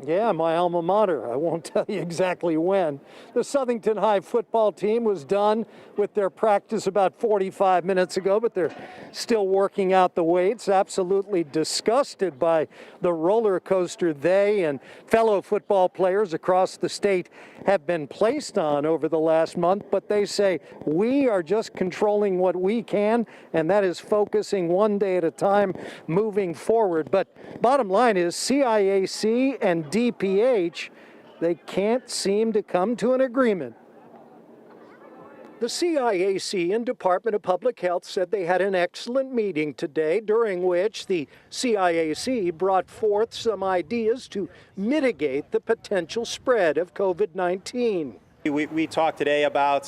Yeah, my alma mater. I won't tell you exactly when. The Southington High football team was done with their practice about 45 minutes ago, but they're still working out the weights, absolutely disgusted by the roller coaster they and fellow football players across the state have been placed on over the last month. But they say, we are just controlling what we can, and that is focusing one day at a time, moving forward. But bottom line is CIAC and DPH, they can't seem to come to an agreement. The CIAC and Department of Public Health said they had an excellent meeting today, during which the CIAC brought forth some ideas to mitigate the potential spread of COVID-19. We talked today about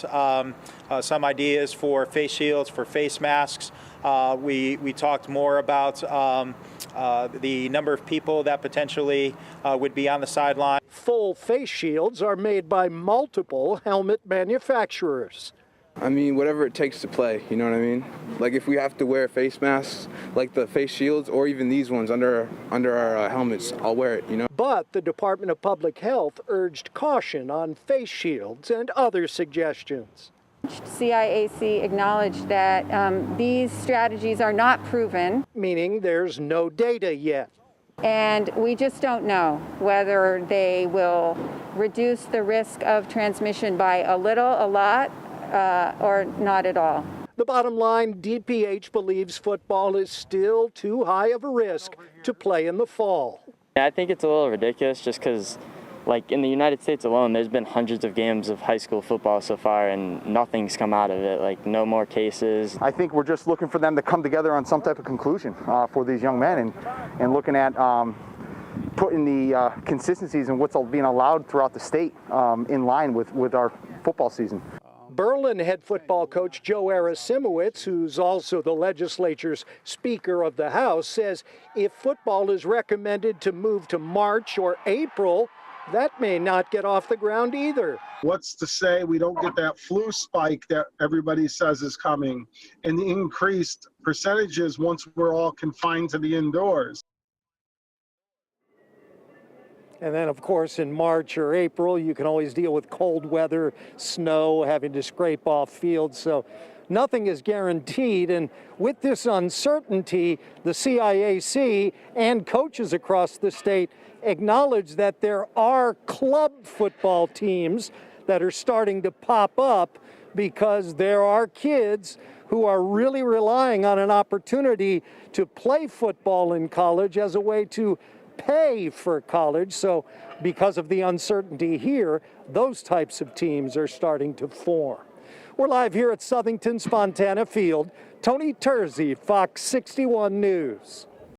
some ideas for face shields, for face masks. We talked more about the number of people that potentially would be on the sideline. Full face shields are made by multiple helmet manufacturers. I mean, whatever it takes to play, you know what I mean? Like if we have to wear face masks, like the face shields, or even these ones under our helmets, I'll wear it, you know? But the Department of Public Health urged caution on face shields and other suggestions. CIAC acknowledged that these strategies are not proven. Meaning there's no data yet. And we just don't know whether they will reduce the risk of transmission by a little, a lot, or not at all. The bottom line, DPH believes football is still too high of a risk to play in the fall. I think it's a little ridiculous just because, like, in the United States alone, there's been hundreds of games of high school football so far, and nothing's come out of it, like no more cases. I think we're just looking for them to come together on some type of conclusion for these young men and looking at putting the consistencies and what's being allowed throughout the state in line with our football season. Berlin head football coach Joe Arasimowicz, who's also the legislature's Speaker of the House, says if football is recommended to move to March or April, that may not get off the ground either. What's to say we don't get that flu spike that everybody says is coming and the increased percentages once we're all confined to the indoors? And then, of course, in March or April, you can always deal with cold weather, snow, having to scrape off fields. So nothing is guaranteed. And with this uncertainty, the CIAC and coaches across the state acknowledge that there are club football teams that are starting to pop up because there are kids who are really relying on an opportunity to play football in college as a way to pay for college. So because of the uncertainty here, those types of teams are starting to form. We're live here at Southington Spontana Field. Tony Terzi, Fox 61 News.